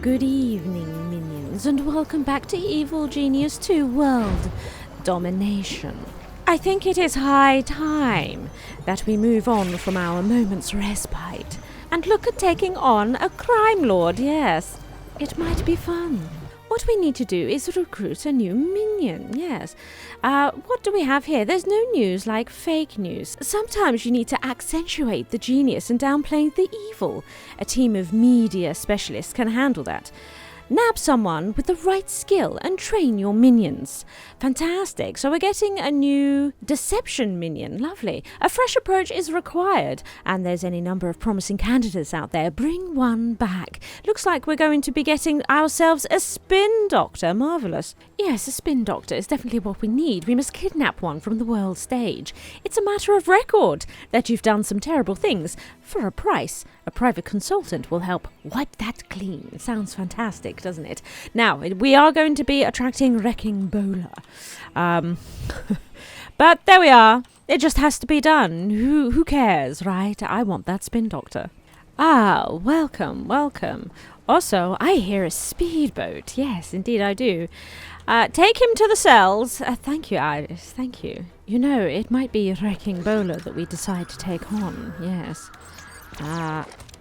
Good evening, minions, and welcome back to Evil Genius 2 World Domination. I think it is high time that we move on from our moment's respite and look at taking on a crime lord, yes. It might be fun. What we need to do is recruit a new minion, yes. What do we have here? There's no news like fake news. Sometimes you need to accentuate the genius and downplay the evil. A team of media specialists can handle that. Nab someone with the right skill and train your minions. Fantastic. So we're getting a new deception minion. Lovely. A fresh approach is required, and there's any number of promising candidates out there. Bring one back. Looks like we're going to be getting ourselves a spin doctor. Marvellous. Yes, a spin doctor is definitely what we need. We must kidnap one from the world stage. It's a matter of record that you've done some terrible things for a price. A private consultant will help wipe that clean. Sounds fantastic, doesn't it? Now, we are going to be attracting Wrecking Bola. But there we are. It just has to be done. Who cares, right? I want that spin doctor. Ah, welcome. Also, I hear a speedboat. Yes, indeed I do. Take him to the cells. Thank you, Iris. Thank you. You know, it might be Wrecking Bola that we decide to take on. Yes.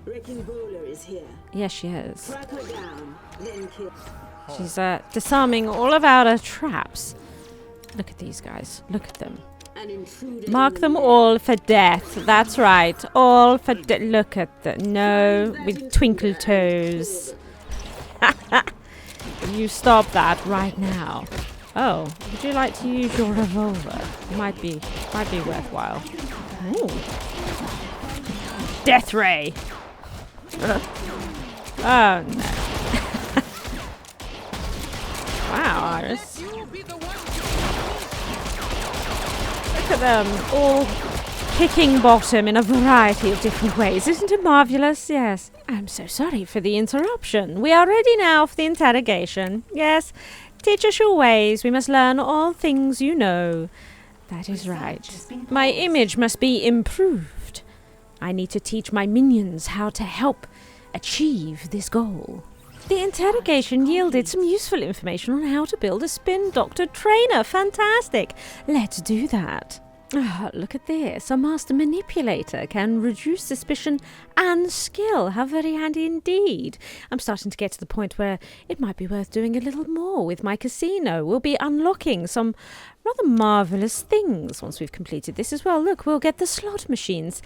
Wrecking Bola is here. Yes, she is. Track her down, then kill. She's disarming all of our traps. Look at these guys. Look at them. An intruder. Mark them all for death. That's right. All for death. Look at them. No, with twinkle toes. You stop that right now. Oh, would you like to use your revolver? Might be worthwhile. Ooh. Death ray. Oh no. Wow, Iris. Look at them, all kicking bottom in a variety of different ways. Isn't it marvellous? Yes. I'm so sorry for the interruption. We are ready now for the interrogation. Yes. Teach us your ways. We must learn all things you know. That is right. My image must be improved. I need to teach my minions how to help achieve this goal. The interrogation yielded some useful information on how to build a spin doctor trainer. Fantastic. Let's do that. Oh, look at this. A master manipulator can reduce suspicion and skill. How very handy indeed. I'm starting to get to the point where it might be worth doing a little more with my casino. We'll be unlocking some rather marvellous things once we've completed this as well. Look, we'll get the slot machines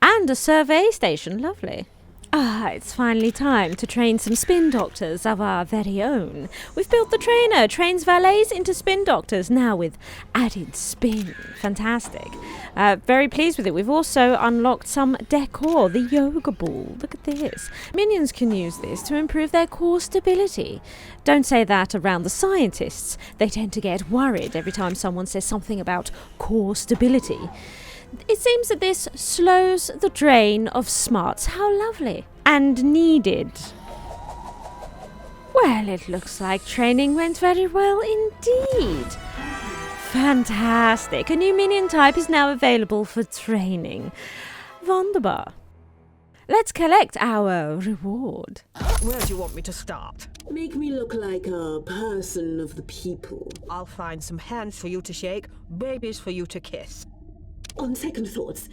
and a survey station. Lovely. It's finally time to train some spin doctors of our very own. We've built the trainer, trains valets into spin doctors, now with added spin. Fantastic. Very pleased with it. We've also unlocked some decor, the yoga ball. Look at this. Minions can use this to improve their core stability. Don't say that around the scientists. They tend to get worried every time someone says something about core stability. It seems that this slows the drain of smarts. How lovely. And needed. Well, it looks like training went very well indeed. Fantastic. A new minion type is now available for training. Wunderbar. Let's collect our reward. Where do you want me to start? Make me look like a person of the people. I'll find some hands for you to shake, babies for you to kiss. On second thoughts,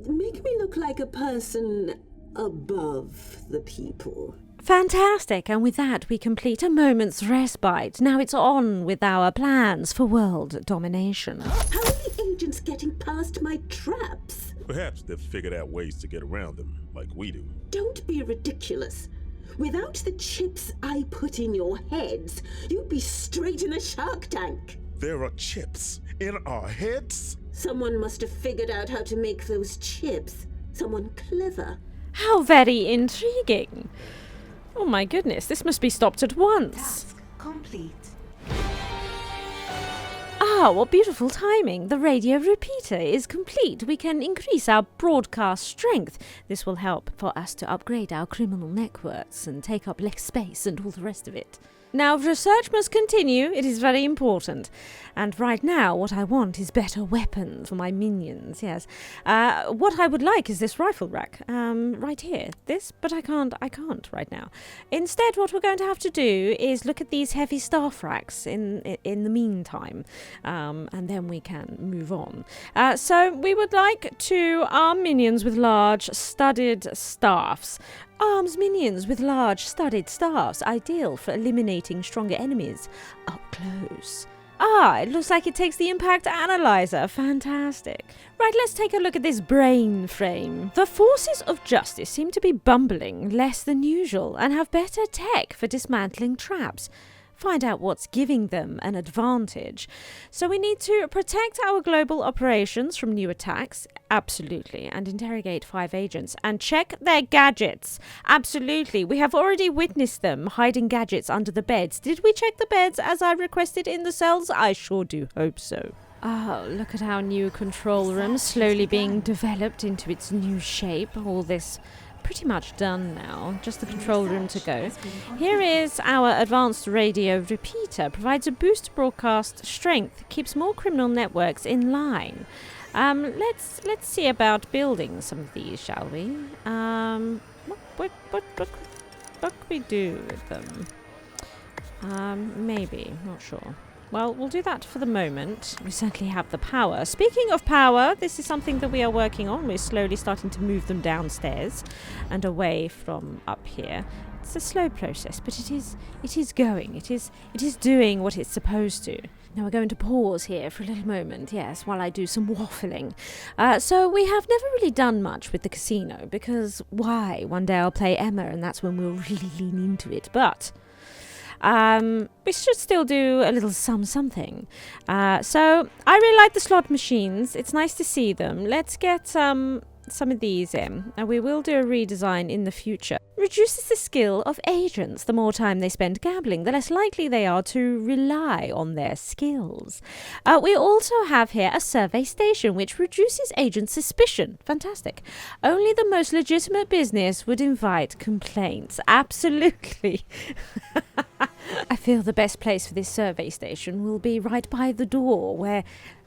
make me look like a person above the people. Fantastic, and with that we complete a moment's respite. Now it's on with our plans for world domination. How are the agents getting past my traps? Perhaps they've figured out ways to get around them, like we do. Don't be ridiculous. Without the chips I put in your heads, you'd be straight in the shark tank. There are chips in our heads? Someone must have figured out how to make those chips. Someone clever. How very intriguing. Oh my goodness, this must be stopped at once. Task complete. What beautiful timing. The radio repeater is complete. We can increase our broadcast strength. This will help for us to upgrade our criminal networks and take up less space and all the rest of it. Now, research must continue. It is very important. And right now, what I want is better weapons for my minions, yes. What I would like is this rifle rack. Right here. This, but I can't right now. Instead, what we're going to have to do is look at these heavy staff racks in the meantime. And then we can move on. So, we would like to arm minions with large, studded staffs. Arms minions with large, studded staffs, ideal for eliminating stronger enemies up close. It looks like it takes the impact analyzer. Fantastic. Right, let's take a look at this brain frame. The forces of justice seem to be bumbling less than usual and have better tech for dismantling traps. Find out what's giving them an advantage. So we need to protect our global operations from new attacks, absolutely, and interrogate 5 agents and check their gadgets. Absolutely, we have already witnessed them hiding gadgets under the beds. Did we check the beds as I requested in the cells? I sure do hope so. Oh, look at our new control room slowly being developed into its new shape. All this pretty much done now, just the control room to go. Here is our advanced radio repeater, provides a boost to broadcast strength, keeps more criminal networks in line. Let's see about building some of these, shall we? What can we do with them? Maybe, not sure. Well, we'll do that for the moment. We certainly have the power. Speaking of power, this is something that we are working on. We're slowly starting to move them downstairs and away from up here. It's a slow process, but it is going. It is doing what it's supposed to. Now we're going to pause here for a little moment, yes, while I do some waffling. So we have never really done much with the casino because why? One day I'll play Emma and that's when we'll really lean into it. But we should still do a little something. So I really like the slot machines. It's nice to see them. Let's get some of these in. And we will do a redesign in the future. Reduces the skill of agents. The more time they spend gambling, the less likely they are to rely on their skills. We also have here a survey station, which reduces agent suspicion. Fantastic. Only the most legitimate business would invite complaints. Absolutely. I feel the best place for this survey station will be right by the door, where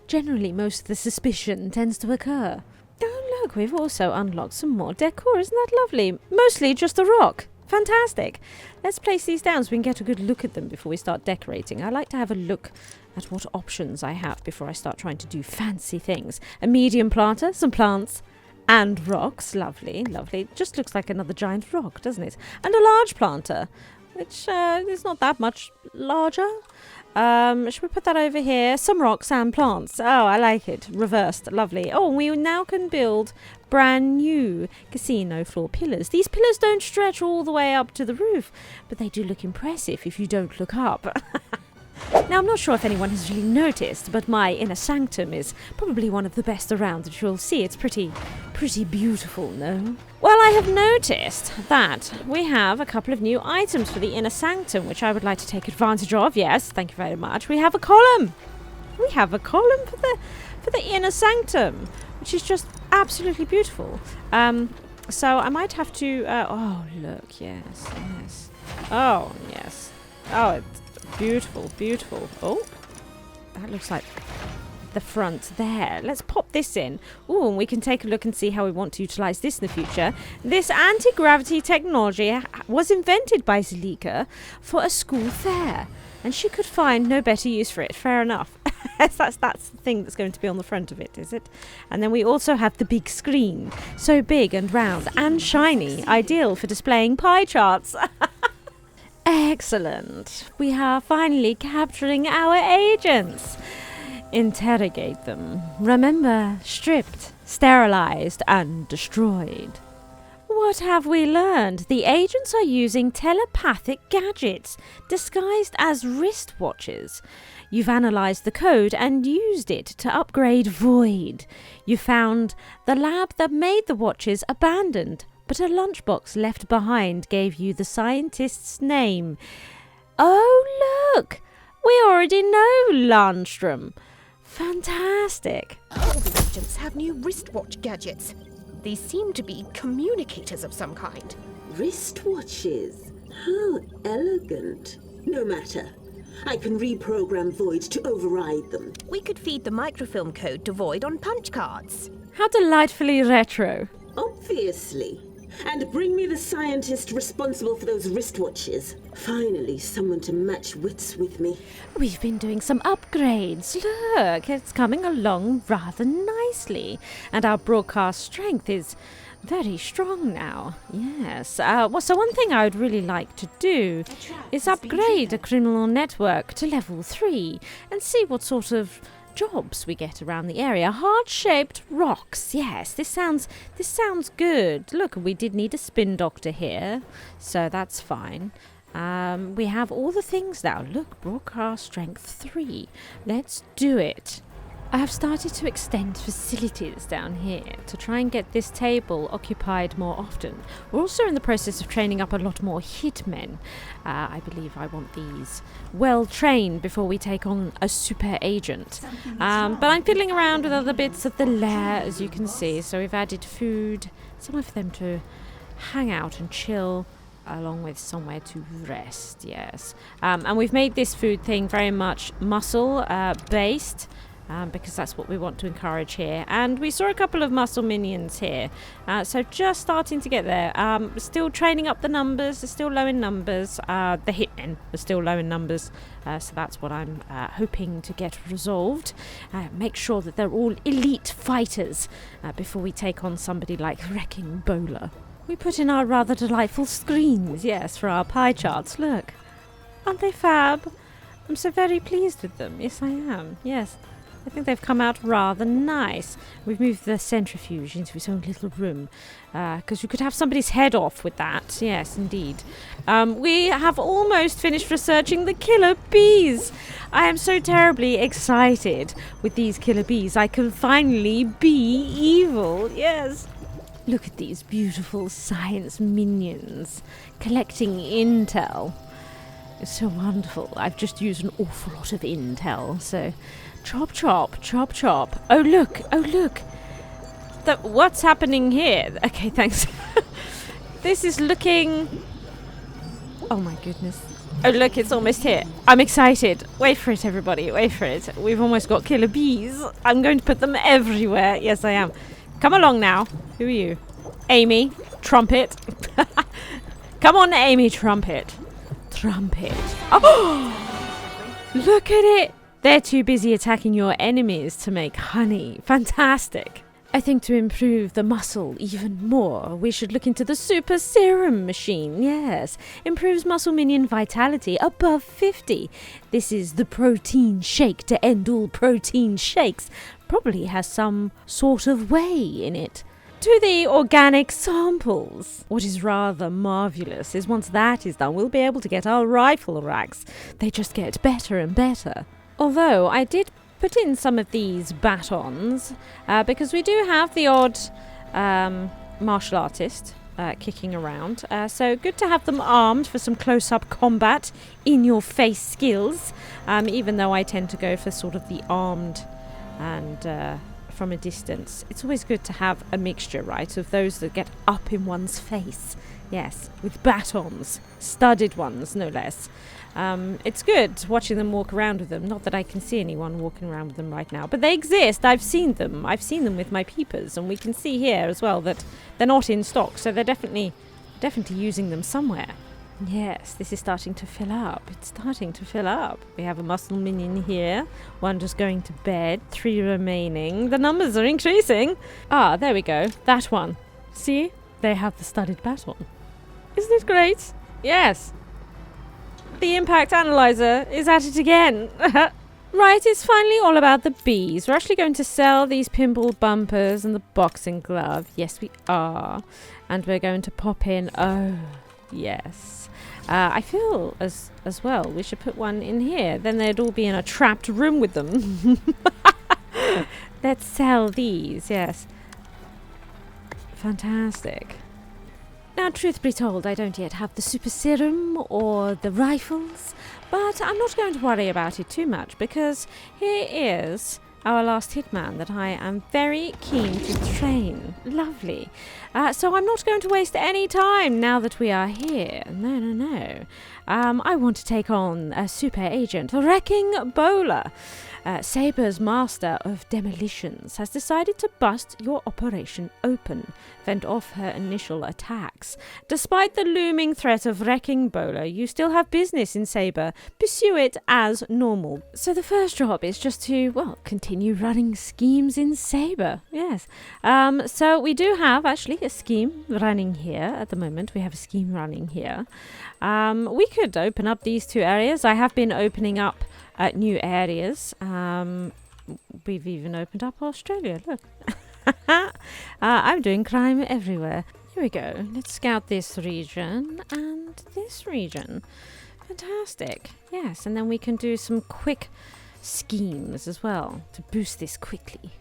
generally most of the suspicion tends to occur. Oh look, we've also unlocked some more decor. Isn't that lovely? Mostly just a rock. Fantastic. Let's place these down so we can get a good look at them before we start decorating. I like to have a look at what options I have before I start trying to do fancy things. A medium planter, some plants, and rocks. Lovely, lovely. Just looks like another giant rock, doesn't it? And a large planter, which is not that much larger. Should we put that over here? Some rocks and plants. Oh, I like it. Reversed. Lovely. Oh, we now can build brand new casino floor pillars. These pillars don't stretch all the way up to the roof, but they do look impressive if you don't look up. Now, I'm not sure if anyone has really noticed, but my inner sanctum is probably one of the best around that you'll see. It's pretty beautiful, no? Well, I have noticed that we have a couple of new items for the inner sanctum, which I would like to take advantage of. Yes, thank you very much. We have a column. We have a column for the inner sanctum, which is just absolutely beautiful. So I might have to. Oh, look, yes. Oh, yes. Oh, it's beautiful. Oh, that looks like the front there. Let's pop this in. Oh, and we can take a look and see how we want to utilize this in the future. This anti-gravity technology was invented by Zalika for a school fair, and she could find no better use for it. Fair enough. that's the thing that's going to be on the front of it, is it? And then we also have the big screen, so big and round and shiny, ideal for displaying pie charts. Excellent. We are finally capturing our agents. Interrogate them. Remember, stripped, sterilized, and destroyed. What have we learned? The agents are using telepathic gadgets disguised as wristwatches. You've analysed the code and used it to upgrade Void. You found the lab that made the watches abandoned, but a lunchbox left behind gave you the scientist's name. Oh, look! We already know Landstrom. Fantastic. All the agents have new wristwatch gadgets. These seem to be communicators of some kind. Wristwatches? How elegant. No matter. I can reprogram Void to override them. We could feed the microfilm code to Void on punch cards. How delightfully retro. Obviously. And bring me the scientist responsible for those wristwatches. Finally, someone to match wits with me. We've been doing some upgrades. Look, it's coming along rather nicely. And our broadcast strength is very strong now. Yes. So one thing I would really like to do is upgrade a criminal network to level 3 and see what sort of jobs we get around the area. Heart-shaped rocks. Yes, this sounds good. Look, we did need a spin doctor here, so that's fine. We have all the things now. Look, broadcast strength 3. Let's do it. I have started to extend facilities down here to try and get this table occupied more often. We're also in the process of training up a lot more hitmen. I believe I want these well trained before we take on a super agent. But I'm fiddling around with other bits of the lair, as you can see. So we've added food, somewhere for them to hang out and chill, along with somewhere to rest, yes. And we've made this food thing very much muscle based. Because that's what we want to encourage here. And we saw a couple of muscle minions here. So just starting to get there. Still training up the numbers. They're still low in numbers. The hitmen are still low in numbers. So that's what I'm hoping to get resolved. Make sure that they're all elite fighters before we take on somebody like Wrecking Bola. We put in our rather delightful screens, yes, for our pie charts. Look. Aren't they fab? I'm so very pleased with them. Yes, I am. Yes. I think they've come out rather nice. We've moved the centrifuge into its own little room, because you could have somebody's head off with that. Yes, indeed. We have almost finished researching the killer bees. I am so terribly excited with these killer bees. I can finally be evil. Yes. Look at these beautiful science minions collecting intel. It's so wonderful. I've just used an awful lot of intel, so chop, chop, chop, chop. Oh, look. What's happening here? Okay, thanks. This is looking... Oh, my goodness. Oh, look, it's almost here. I'm excited. Wait for it, everybody. Wait for it. We've almost got killer bees. I'm going to put them everywhere. Yes, I am. Come along now. Who are you? Amy. Trumpet. Come on, Amy. Trumpet. Oh! Look at it. They're too busy attacking your enemies to make honey. Fantastic. I think to improve the muscle even more, we should look into the super serum machine. Yes, improves muscle minion vitality above 50. This is the protein shake to end all protein shakes. Probably has some sort of whey in it. To the organic samples. What is rather marvellous is once that is done, we'll be able to get our rifle racks. They just get better and better. Although I did put in some of these batons because we do have the odd martial artist kicking around. So good to have them armed for some close-up combat, in-your-face skills, even though I tend to go for sort of the armed and from a distance. It's always good to have a mixture, right, of those that get up in one's face. Yes, with batons, studded ones, no less. It's good watching them walk around with them. Not that I can see anyone walking around with them right now, but they exist. I've seen them. I've seen them with my peepers, and we can see here as well that they're not in stock, so they're definitely using them somewhere. Yes, this is starting to fill up. It's starting to fill up. We have a muscle minion here. One just going to bed. 3 remaining. The numbers are increasing. Ah, there we go. That one. See? They have the studded baton. Isn't it great? Yes. The impact analyzer is at it again. Right, it's finally all about the bees. We're actually going to sell these pimple bumpers and the boxing glove. Yes, we are. And we're going to pop in... Oh, yes. I feel as well we should put one in here. Then they'd all be in a trapped room with them. Let's sell these, yes. Fantastic. Now, truth be told, I don't yet have the super serum or the rifles, but I'm not going to worry about it too much because here is our last hitman that I am very keen to train. Lovely. So I'm not going to waste any time now that we are here. No. I want to take on a Super Agent Wrecking Bola. Saber's master of demolitions has decided to bust your operation open, fend off her initial attacks. Despite the looming threat of Wrecking Bola, you still have business in Saber. Pursue it as normal. So the first job is just to, well, continue running schemes in Saber. Yes. So we do have actually a scheme running here at the moment. We have a scheme running here. We could open up these two areas. I have been opening up new areas. We've even opened up Australia. Look. I'm doing crime everywhere. Here we go. Let's scout this region and this region. Fantastic. Yes, and then we can do some quick schemes as well to boost this quickly.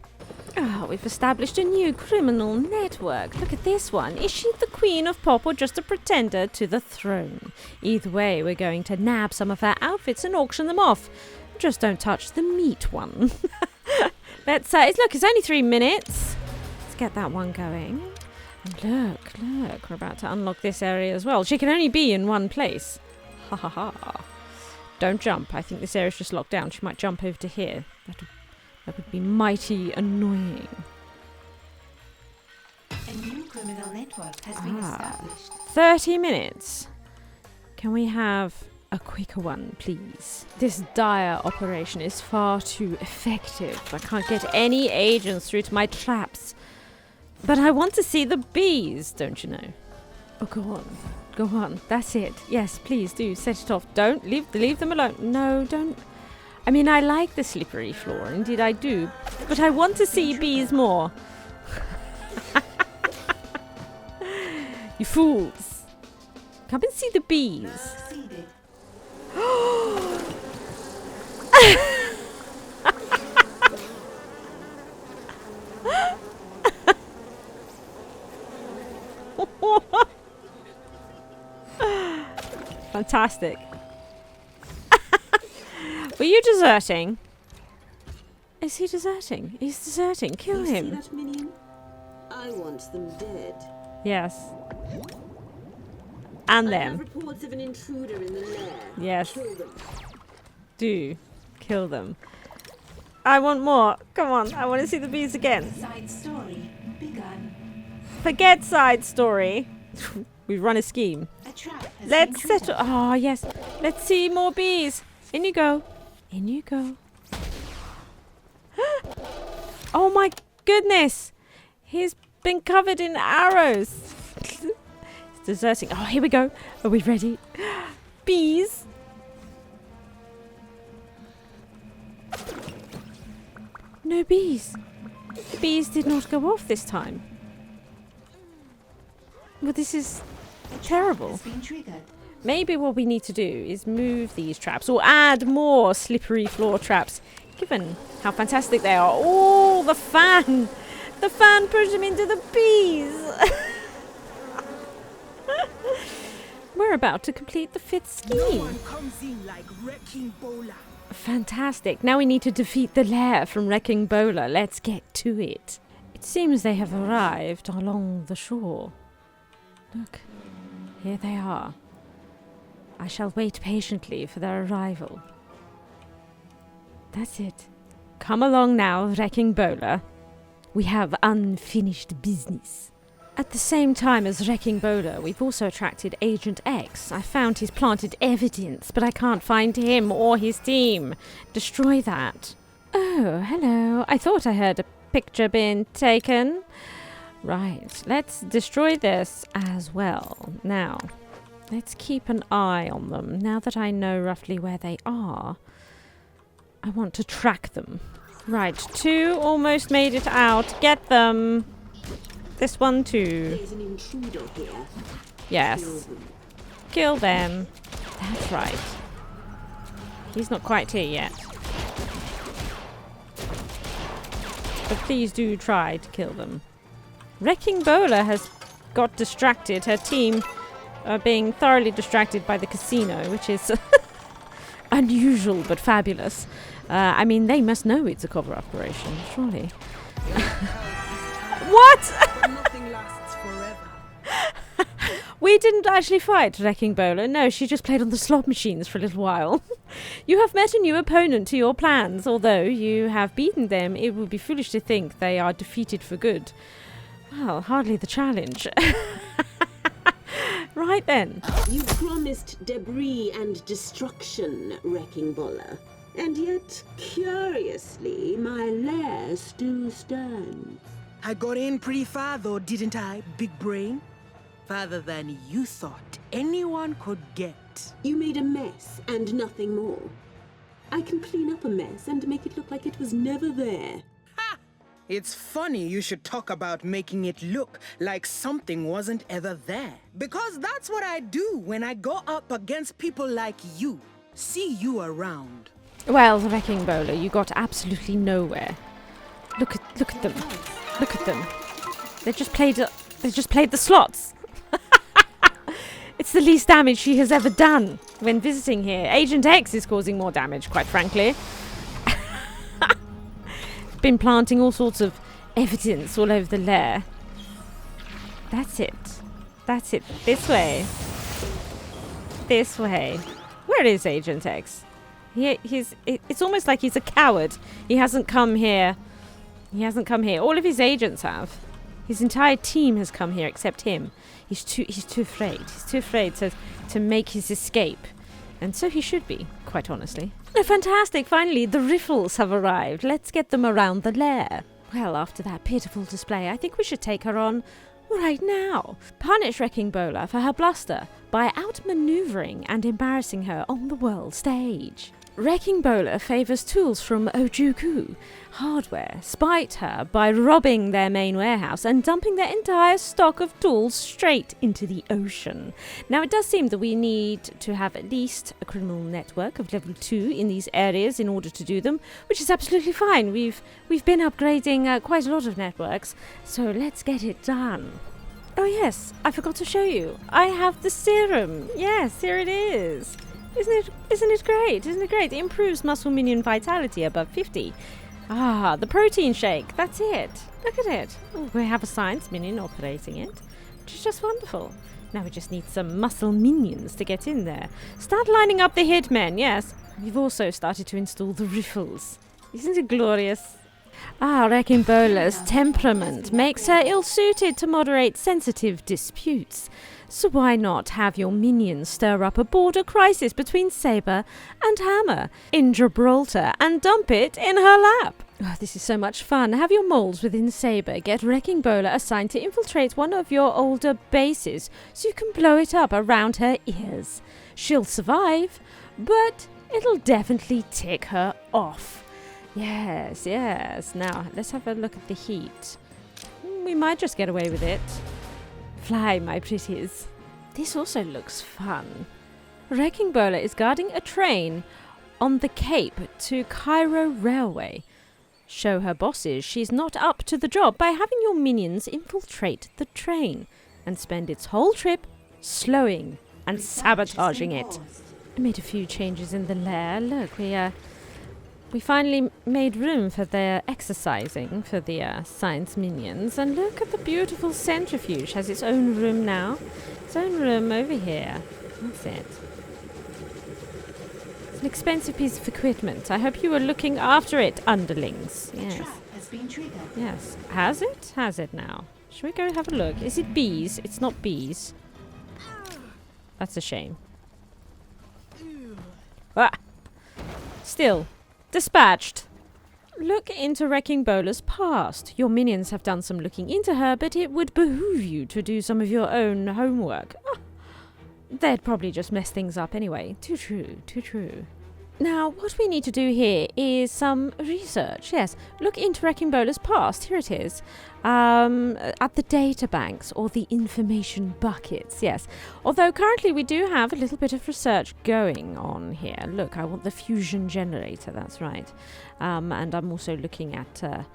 We've established a new criminal network. Look at this one. Is she the queen of pop or just a pretender to the throne? Either way, we're going to nab some of her outfits and auction them off. Just don't touch the meat one. Let's look, it's only 3 minutes. Let's get that one going. And look, we're about to unlock this area as well. She can only be in one place. Ha ha ha. Don't jump. I think this area's just locked down. She might jump over to here. That would be mighty annoying. A new criminal network has been established. 30 minutes. Can we have a quicker one, please? This dire operation is far too effective. I can't get any agents through to my traps. But I want to see the bees, don't you know? Oh, go on. That's it. Yes, please do. Set it off. Don't leave them alone. No, don't. I mean, I like the slippery floor, indeed I do, but I want to see bees more. You fools. Come and see the bees. Fantastic. Were you deserting? Is he deserting? He's deserting. Kill You him. See that, minion? I want them dead. Yes. And I have them. reports of an intruder in the lair. Yes. Kill them. Do. Kill them. I want more. Come on. I want to see the bees again. Side story begun. Forget side story. We've run a scheme. A trap has Let's been settle. Oh, yes. Let's see more bees. In you go. In you go. Oh my goodness. He's been covered in arrows. He's deserting. Oh, here we go. Are we ready? Bees. No bees. The bees did not go off this time. Well, this is terrible. has been triggered. Maybe what we need to do is move these traps or add more slippery floor traps, given how fantastic they are. Oh, the fan! The fan pushed him into the bees! We're about to complete the 5th scheme. Comes in like Wrecking Bola. Fantastic. Now we need to defeat the lair from Wrecking Bola. Let's get to it. It seems they have arrived along the shore. Look, here they are. I shall wait patiently for their arrival. That's it. Come along now, Wrecking Bola. We have unfinished business. At the same time as Wrecking Bola, we've also attracted Agent X. I found his planted evidence, but I can't find him or his team. Destroy that. Oh, hello. I thought I heard a picture being taken. Right, let's destroy this as well. Now, let's keep an eye on them. Now that I know roughly where they are, I want to track them. Right, 2 almost made it out. Get them. This one too. There's an intruder here. Kill Yes. them. Kill them. That's right. He's not quite here yet. But please do try to kill them. Wrecking Bola has got distracted. Her team are being thoroughly distracted by the casino, which is unusual but fabulous. I mean, they must know it's a covert operation, surely. What? Nothing lasts forever. We didn't actually fight Wrecking Bola. No, she just played on the slot machines for a little while. You have met a new opponent to your plans. Although you have beaten them, it would be foolish to think they are defeated for good. Well, hardly the challenge. Right then. You promised debris and destruction, Wrecking Bola. And yet, curiously, my lair still stands. I got in pretty far though, didn't I, big brain? Farther than you thought anyone could get. You made a mess and nothing more. I can clean up a mess and make it look like it was never there. Ha! It's funny you should talk about making it look like something wasn't ever there. Because that's what I do when I go up against people like you. See you around. Well, Wrecking Bola, you got absolutely nowhere. Look at them. Look at them. They just played the slots. It's the least damage she has ever done when visiting here. Agent X is causing more damage, quite frankly. Been planting all sorts of evidence all over the lair. That's it. That's it. This way. This way. Where is Agent X? It's almost like he's a coward. He hasn't come here. He hasn't come here. All of his agents have. His entire team has come here except him. He's too afraid. He's too afraid to make his escape. And so he should be, quite honestly. Oh, fantastic. Finally, the riffles have arrived. Let's get them around the lair. Well, after that pitiful display, I think we should take her on right now. Punish Wrecking Bola for her bluster by outmaneuvering and embarrassing her on the world stage. Wrecking Bola favours tools from Ojuku Hardware, spite her by robbing their main warehouse and dumping their entire stock of tools straight into the ocean. Now, it does seem that we need to have at least a criminal network of level 2 in these areas in order to do them, which is absolutely fine. We've been upgrading quite a lot of networks, so let's get it done. Oh yes, I forgot to show you. I have the serum. Yes, here it is. Isn't it great? Isn't it great? It improves muscle minion vitality above 50. Ah, the protein shake. That's it. Look at it. Oh, we have a science minion operating it, which is just wonderful. Now we just need some muscle minions to get in there. Start lining up the hitmen, yes. We've also started to install the riffles. Isn't it glorious? Ah, Wrecking Bola's temperament makes her ill-suited to moderate sensitive disputes. So why not have your minions stir up a border crisis between Saber and Hammer in Gibraltar and dump it in her lap? Oh, this is so much fun. Have your moles within Saber get Wrecking Bola assigned to infiltrate one of your older bases so you can blow it up around her ears. She'll survive, but it'll definitely tick her off. Yes, yes. Now, let's have a look at the heat. We might just get away with it. Fly, my pretties. This also looks fun. Wrecking Bola is guarding a train on the Cape to Cairo Railway. Show her bosses she's not up to the job by having your minions infiltrate the train and spend its whole trip slowing and sabotaging it. I made a few changes in the lair. Look, we finally made room for their exercising for the science minions. And look at the beautiful centrifuge. Has its own room now. Its own room over here. That's it. It's an expensive piece of equipment. I hope you are looking after it, underlings. Yes. Trap has been triggered. Yes. Has it? Has it now? Shall we go have a look? Is it bees? It's not bees. That's a shame. Ah! Still. Dispatched. Look into Wrecking Bola's past. Your minions have done some looking into her, but it would behoove you to do some of your own homework. Oh, they'd probably just mess things up anyway. Too true, too true. Now, what we need to do here is some research. Yes, look into Wrecking Bola's past. Here it is. At the data banks or the information buckets. Yes. Although currently we do have a little bit of research going on here. Look, I want the fusion generator. That's right. And I'm also looking at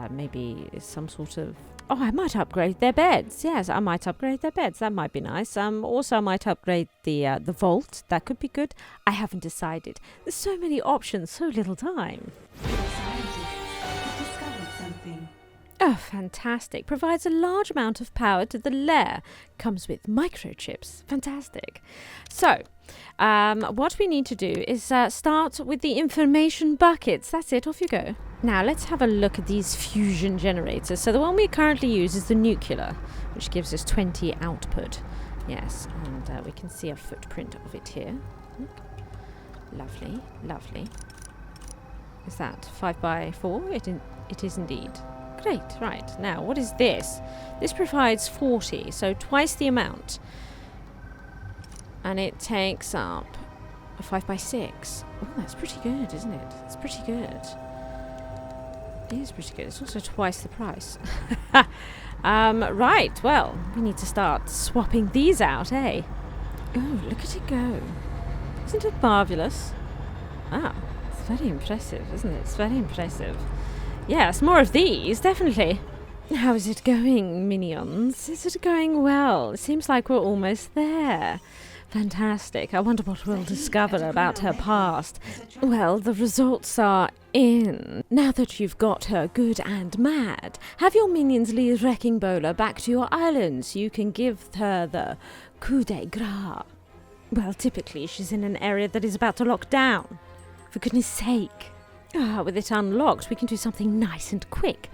maybe some sort of... Oh, I might upgrade their beds. Yes, I might upgrade their beds. That might be nice. Also, I might upgrade the vault. That could be good. I haven't decided. There's so many options, so little time. Scientists have discovered something. Oh, fantastic. Provides a large amount of power to the lair. Comes with microchips. Fantastic. So, what we need to do is start with the information buckets. That's it. Off you go. Now, let's have a look at these fusion generators. So, the one we currently use is the nuclear, which gives us 20 output. Yes, and we can see a footprint of it here. Look. Lovely, lovely. Is that 5x4? It is indeed. Great, right. Now, what is this? This provides 40, so twice the amount. And it takes up a 5x6. Oh, that's pretty good, isn't it? It's pretty good. It is pretty good. It's also twice the price. Right, well, we need to start swapping these out, eh? Oh, look at it go. Isn't it marvellous? Wow, it's very impressive, isn't it? It's very impressive. Yes, more of these, definitely. How is it going, minions? Is it going well? It seems like we're almost there. Fantastic. I wonder what we'll discover about her past. Well, the results are in. Now that you've got her good and mad, have your minions lead Wrecking Bola back to your island so you can give her the coup de grace. Well, typically she's in an area that is about to lock down. For goodness sake. With it unlocked, we can do something nice and quick.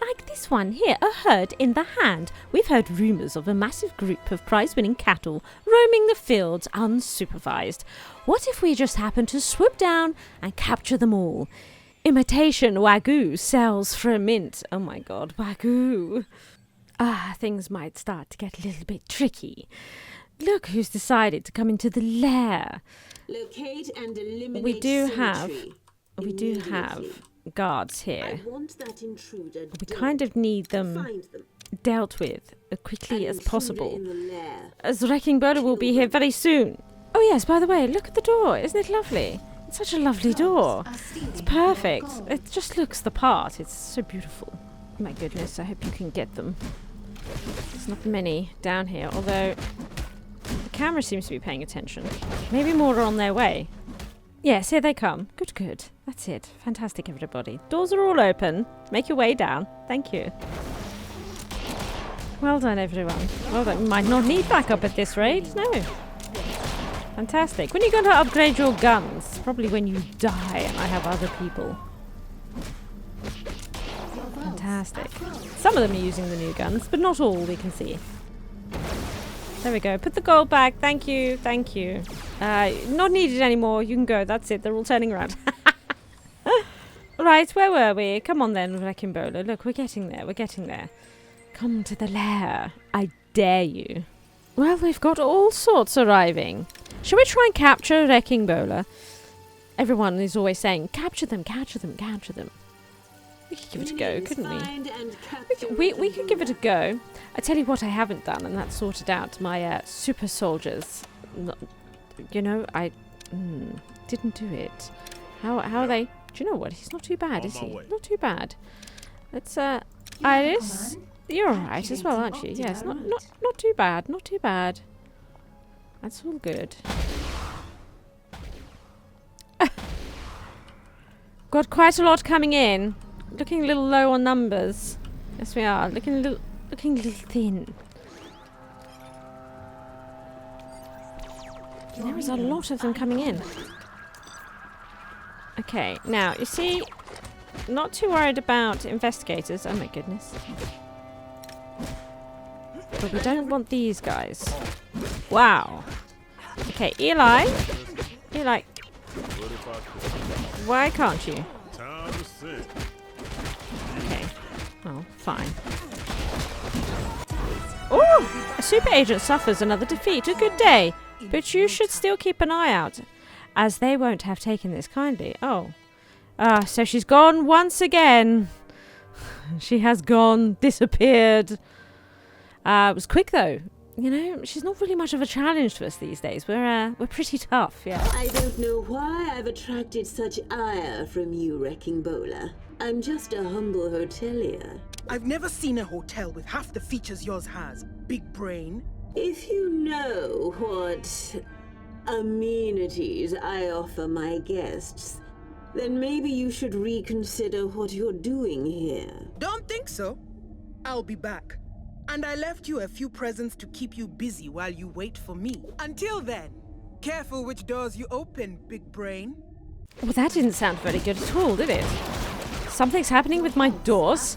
Like this one here, a herd in the hand. We've heard rumours of a massive group of prize-winning cattle roaming the fields unsupervised. What if we just happen to swoop down and capture them all? Imitation Wagyu sells for a mint. Oh my god, Wagyu. Things might start to get a little bit tricky. Look who's decided to come into the lair. Locate and eliminate We do sentry have immediately. guards here. I want that intruder We dead. kind of need them Find them. dealt with as quickly An as intruder possible. in the lair. As Wrecking Bola will be here very soon. Oh yes, by the way, look at the door. Isn't it lovely? It's such a lovely door. It's perfect. It just looks the part. It's so beautiful. My goodness, I hope you can get them. There's not many down here, although the camera seems to be paying attention. Maybe more are on their way. Yes, here they come. Good, good. That's it. Fantastic, everybody. Doors are all open. Make your way down. Thank you. Well done, everyone. Well done. You might not need backup at this rate. No. Fantastic. When are you going to upgrade your guns? Probably when you die and I have other people. Fantastic. Some of them are using the new guns, but not all, we can see. There we go. Put the gold back. Thank you. Thank you. Not needed anymore. You can go. That's it. They're all turning around. Right, where were we? Come on then, Wrecking Bola. Look, we're getting there. We're getting there. Come to the lair. I dare you. Well, we've got all sorts arriving. Shall we try and capture Wrecking Bola? Everyone is always saying, capture them, capture them, capture them. We could give it a go, Minions, couldn't we? find and capture We could give it a Wrecking go. I tell you what I haven't done, and that's sorted out my super soldiers. You know, I didn't do it. How are they? Do you know what? He's not too bad, On is my he? way. Not too bad. Let's Iris, you're alright as well, aren't you? Yes, not too bad, not too bad. That's all good. Got quite a lot coming in. Looking a little low on numbers. Yes, we are. Looking a little thin. There is a lot of them coming in. Okay, now, you see, not too worried about investigators. Oh my goodness. But we don't want these guys. Wow. Okay, Eli. Eli, What if I could? why can't you? Time to sing. Okay. Oh, fine. Oh! A super agent suffers another defeat. A good day. But you should still keep an eye out, as they won't have taken this kindly. Oh. So she's gone once again. She has gone, disappeared. It was quick, though. You know, she's not really much of a challenge to us these days. We're pretty tough, yeah. I don't know why I've attracted such ire from you, Wrecking Bola. I'm just a humble hotelier. I've never seen a hotel with half the features yours has. Big brain. If you know what amenities I offer my guests, then maybe you should reconsider what you're doing here. Don't think so. I'll be back. And I left you a few presents to keep you busy while you wait for me. Until then, careful which doors you open, big brain. Well, that didn't sound very good at all, did it? Something's happening with my doors.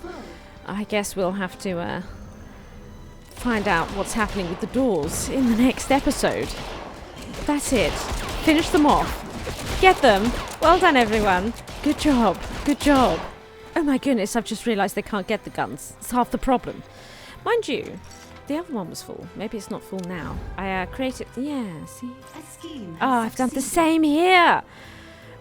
I guess we'll have to, find out what's happening with the doors in the next episode. That's it. Finish them off. Get them. Well done, everyone. Good job. Good job. Oh my goodness, I've just realised they can't get the guns. It's half the problem. Mind you, the other one was full. Maybe it's not full now. I created... Yeah, see? A scheme. Oh, I've done the same here.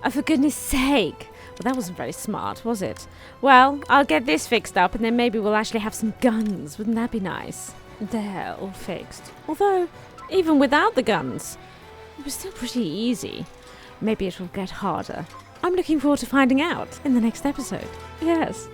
Oh, for goodness sake. Well, that wasn't very smart, was it? Well, I'll get this fixed up and then maybe we'll actually have some guns. Wouldn't that be nice? There, all fixed. Although, even without the guns, it was still pretty easy. Maybe it will get harder. I'm looking forward to finding out in the next episode. Yes.